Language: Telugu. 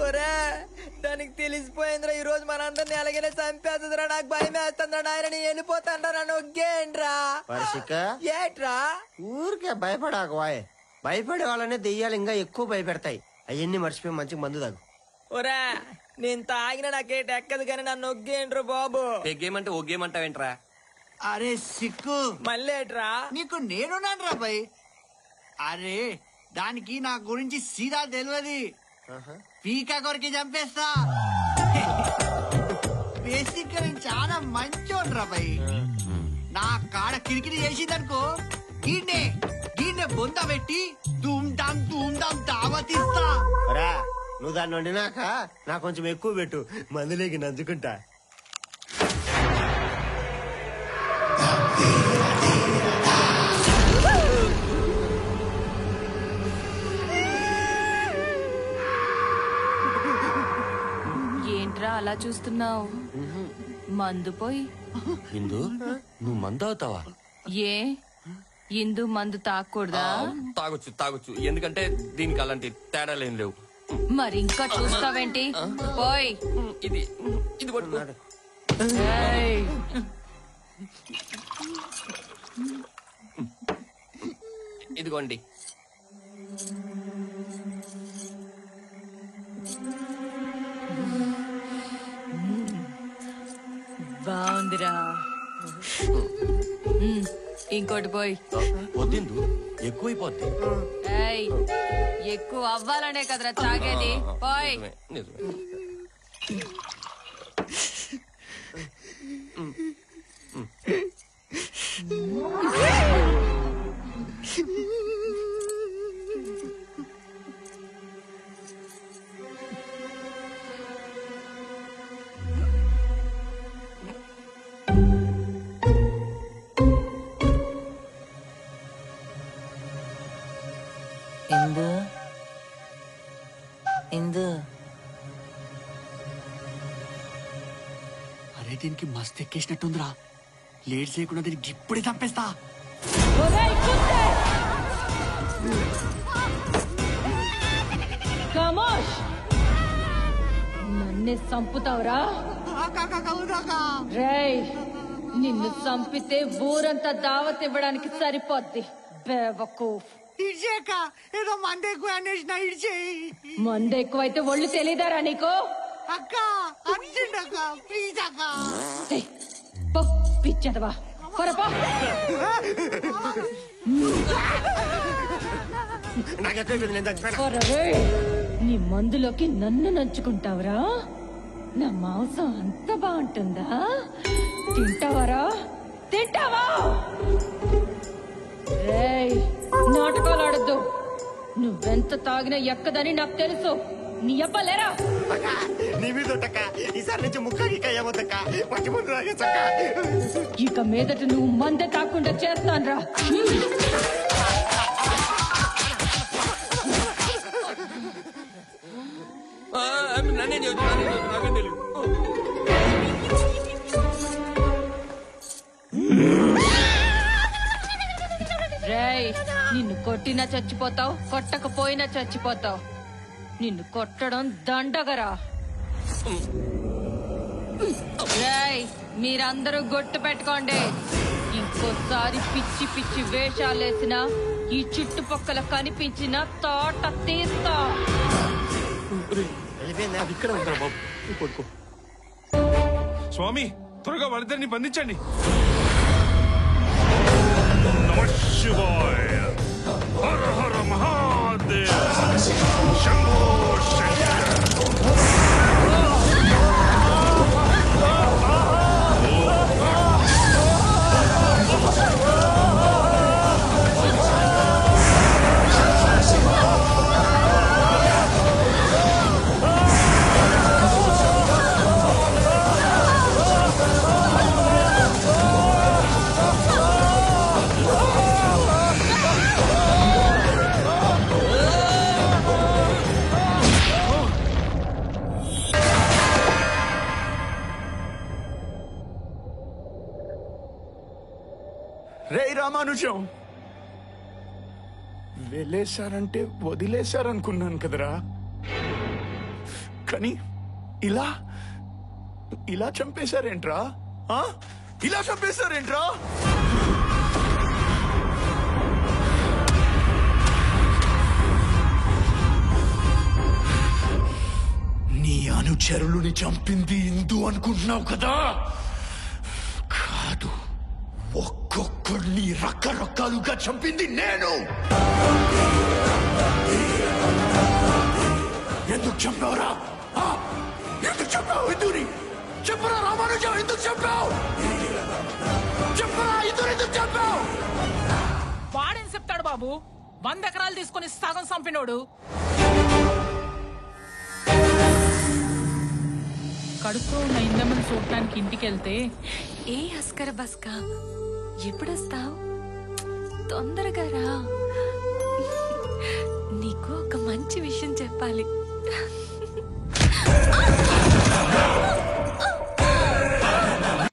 ఒరే దానికి తెలిసిపోయిందిరా ఈ రోజు మనందరినీ అలాగనే చంపేస్తుందిరా. నాకు భయం వేస్తుందిరా. నాయన నీ వెళ్ళిపోతాండ్రా. నన్ను ఒగ్గేయండ్రా. ఏట్రా ఊరికే భయపడాకు వాయ్. భయపడే వాళ్ళనే దెయ్యాలు ఇంకా ఎక్కువ భయపెడతాయి. అవన్నీ మర్చిపోయి మంచిగా మందు తాగు. ఒరే నేను తాగిన నాకేట ఎక్కదు కానీ నన్ను ఒగ్గేయండ్రా బాబు. గేమంటే ఓ గేమ్ అంటావేంట్రా? అరే సిక్కు మళ్ళేట్రా నీకు నేనున్నాను రా భయ్. అరే దానికి నా గురించి సీదా తెలియదు. పీకా కొరికి చంపేస్తా. బేసిక్ నేను చాలా మంచోడు రా భయ్. నా కాడ కిరికిరి చేసిందనుకో గీడ్నే గీడ్నే బొంద పెట్టి ధూమ్ ధామ్ దావతిస్తా. నువ్వు దాన్ని వండినాక నాకు కొంచెం ఎక్కువ పెట్టు, మందులేకి నంచుకుంటా. ఏంట్రా అలా చూస్తున్నావు? మందు పోయి. ఇందు నువ్వు మందు అవుతావా? ఏ ఇందు మందు తాగకూడదా? తాగొచ్చు ఎందుకంటే దీనికి అలాంటి తేడాలేం లేవు. మరి ఇంకా చూస్తావేంటి? పోయ్ ఇది ఇది పట్టుకో. ఇదిగోండి. బాగుందిరా. ఇంకోటి పోయి. వద్దిందు ఎక్కువైపోద్ది. ఎక్కువ అవ్వాలనే కదరా తాగేది. పోయ్. అరే దీనికి మస్తు ఎక్కేసినట్టుందిరా. లేట్ చేయకుండా దీనికి ఇప్పుడే చంపేస్తా. నన్నే చంపుతావురా? రేయ్ నిన్ను చంపితే ఊరంతా దావత్ ఇవ్వడానికి సరిపోద్ది. బేవకూఫ్. ఇడ్చేక ఏదో మంది ఎక్కువ అనేసిన ఇడ్చేయి. మందు ఎక్కువైతే ఒళ్ళు తెలీదారా నీకు? అక్క అర్జెంట్ అక్క ప్లీజ్ అక్క. పిచ్చదవా పొరపా. నీ మందులోకి నన్ను నంచుకుంటావురా? నా మాంసం అంత బాగుంటుందా? తింటావరా? తింటావా? రేయ్ నాటకాలు ఆడద్దు. నువ్వెంత తాగినా ఎక్కదని నాకు తెలుసు. నీ అబ్బలేరా? ఇక మీదట నువ్వు మందే తాకుండా చేస్తాన్రా. రేయ్ నిన్ను కొట్టినా చచ్చిపోతావు, కొట్టకపోయినా చచ్చిపోతావు. నిన్ను కొట్టడం దండగరా. రేయ్ మీరందరూ గొట్టు పెట్టుకోండి. ఇంకోసారి పిచ్చి పిచ్చి వేషాలేసినా ఈ చుట్టుపక్కల కనిపించిన తోట తీస్తా. స్వామి త్వరగా వాళ్ళిద్దరిని బంధించండి. నమః శివాయ. హర హర మహాదేవ. శంభో శంకర. రే రామానుజం, వెళ్ళేశారంటే వదిలేశారనుకున్నాను కదరా. కానీ ఇలా ఇలా చంపేశారేంట్రా? ఇలా చంపేశారేంట్రా? నీ అనుచరులని చంపింది ఇందు అనుకుంటున్నావు కదా? కాదు, ఒక్కొక్కడిని రకరకాలుగా చంపింది నేను. ఎందుకు చంపావురా? ఎందుకు చంపావు ఇందుని? చెప్పరా రామానుజం, ఎందుకు చంపావు? చెప్పరా ఇందుని ఎందుకు చంపావు? వాడేం చెప్తాడు బాబు? 100 ఎకరాలు తీసుకుని సగం చంపినోడు. కడుపుతో ఉన్న ఇందమ్మని చూడటానికి ఇంటికి వెళ్తే, ఏ అస్కర బస్కా, ఎప్పుడొస్తావు? తొందరగా రా, నీకు ఒక మంచి విషయం చెప్పాలి.